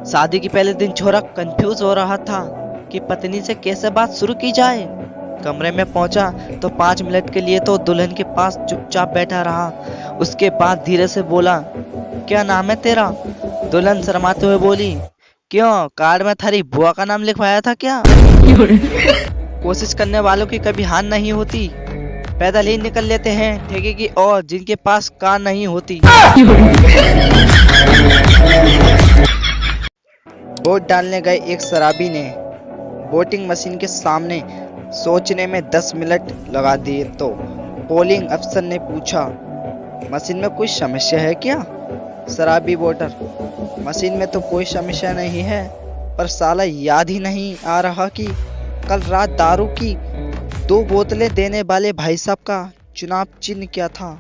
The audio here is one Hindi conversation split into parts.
शादी के पहले दिन छोरा कंफ्यूज हो रहा था कि पत्नी से कैसे बात शुरू की जाए। कमरे में पहुंचा तो 5 मिनट के लिए तो दुल्हन के पास चुपचाप बैठा रहा। उसके बाद धीरे से बोला, क्या नाम है तेरा? दुल्हन शर्माते हुए बोली, क्यों, कार्ड में थारी बुआ का नाम लिखवाया था क्या? कोशिश करने वालों की कभी हार नहीं होती। पैदल ही निकल लेते हैं ठेके की और जिनके पास कार नहीं होती। वोट डालने गए एक शराबी ने वोटिंग मशीन के सामने सोचने में 10 मिनट लगा दिए तो पोलिंग अफसर ने पूछा, मशीन में कोई समस्या है क्या? शराबी वोटर, मशीन में तो कोई समस्या नहीं है, पर साला याद ही नहीं आ रहा कि कल रात दारू की 2 बोतलें देने वाले भाई साहब का चुनाव चिन्ह क्या था?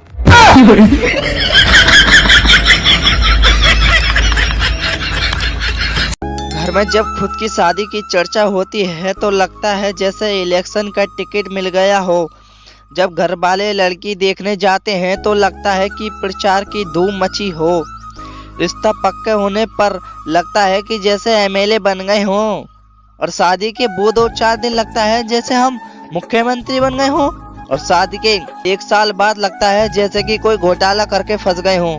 घर में जब खुद की शादी की चर्चा होती है तो लगता है जैसे इलेक्शन का टिकट मिल गया हो। जब घर वाले लड़की देखने जाते हैं तो लगता है कि प्रचार की धूम मची हो। रिश्ता पक्के होने पर लगता है कि जैसे एमएलए बन गए हों, और शादी के वो 2-4 दिन लगता है जैसे हम मुख्यमंत्री बन गए हों, और शादी के 1 साल बाद लगता है जैसे कि कोई घोटाला करके फंस गए हों।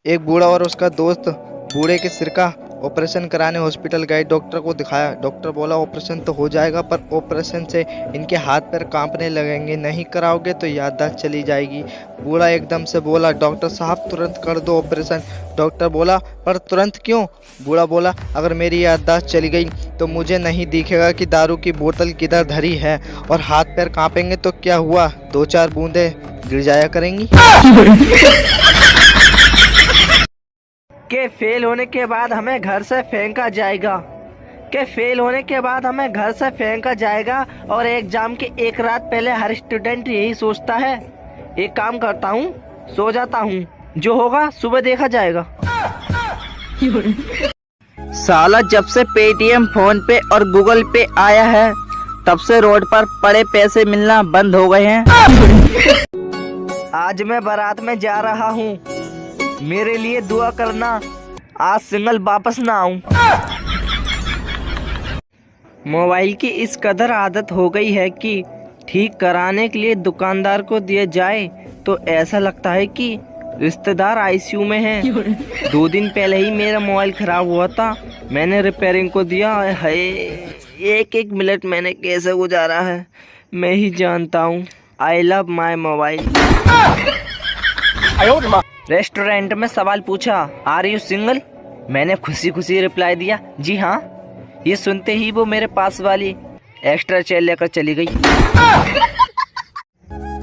एक बूढ़ा और उसका दोस्त बूढ़े के सिर का ऑपरेशन कराने हॉस्पिटल गए। डॉक्टर को दिखाया। डॉक्टर बोला ऑपरेशन तो हो जाएगा, पर ऑपरेशन से इनके हाथ पैर कांपने लगेंगे, नहीं कराओगे तो याददाश्त चली जाएगी। बूढ़ा एकदम से बोला, डॉक्टर साहब तुरंत कर दो ऑपरेशन। डॉक्टर बोला, पर तुरंत क्यों? बूढ़ा बोला, अगर मेरी याददाश्त चली गई तो मुझे नहीं दिखेगा कि दारू की बोतल किधर धरी है, और हाथ पैर कांपेंगे तो क्या हुआ, 2-4 बूंदे गिर जाया करेंगी। के फेल होने के बाद हमें घर से फेंका जाएगा, के फेल होने के बाद हमें घर से फेंका जाएगा, और एग्जाम के 1 रात पहले हर स्टूडेंट यही सोचता है। एक काम करता हूँ, सो जाता हूँ, जो होगा सुबह देखा जाएगा। साला जब से पेटीएम, फोन पे और गूगल पे आया है तब से रोड पर पड़े पैसे मिलना बंद हो गए हैं। आज मैं बारात में जा रहा हूँ, मेरे लिए दुआ करना, आज सिंगल वापस ना आऊं। मोबाइल की इस कदर आदत हो गई है कि ठीक कराने के लिए दुकानदार को दिया जाए तो ऐसा लगता है कि रिश्तेदार आईसीयू में हैं। 2 दिन पहले ही मेरा मोबाइल खराब हुआ था, मैंने रिपेयरिंग को दिया है। एक मिनट मैंने कैसे गुजारा है मैं ही जानता हूँ। I love my mobile. Restaurant में सवाल पूछा, आर यू सिंगल? मैंने खुशी खुशी रिप्लाई दिया, जी हाँ। ये सुनते ही वो मेरे पास वाली एक्स्ट्रा चेयर लेकर चली गई।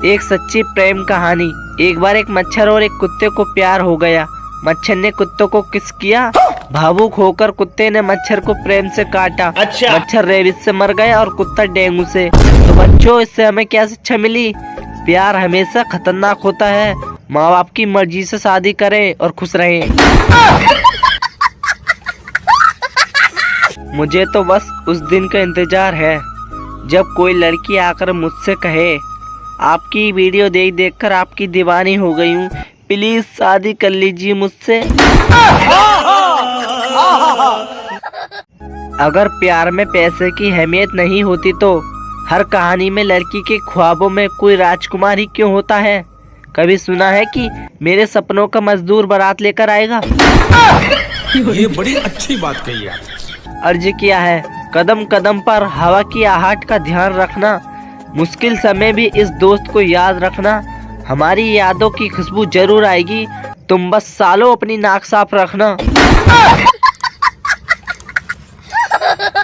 एक सच्ची प्रेम कहानी। एक बार एक मच्छर और एक कुत्ते को प्यार हो गया। मच्छर ने कुत्ते को किस किया। भावुक होकर कुत्ते ने मच्छर को प्रेम से काटा। अच्छा। मच्छर रेबीज से मर गया और कुत्ता डेंगू से। तो बच्चों, इससे हमें क्या शिक्षा मिली? प्यार हमेशा खतरनाक होता है। माँ बाप की मर्जी से शादी करें और खुश रहें। मुझे तो बस उस दिन का इंतजार है जब कोई लड़की आकर मुझसे कहे, आपकी वीडियो देख कर आपकी दीवानी हो गई हूँ, प्लीज शादी कर लीजिए मुझसे। अगर प्यार में पैसे की अहमियत नहीं होती तो हर कहानी में लड़की के ख्वाबों में कोई राजकुमार ही क्यों होता है? कभी सुना है कि मेरे सपनों का मजदूर बारात लेकर आएगा? ये बड़ी अच्छी बात कही है। अर्ज किया है, कदम कदम पर हवा की आहट का ध्यान रखना, मुश्किल समय भी इस दोस्त को याद रखना, हमारी यादों की खुशबू जरूर आएगी, तुम बस सालों अपनी नाक साफ रखना।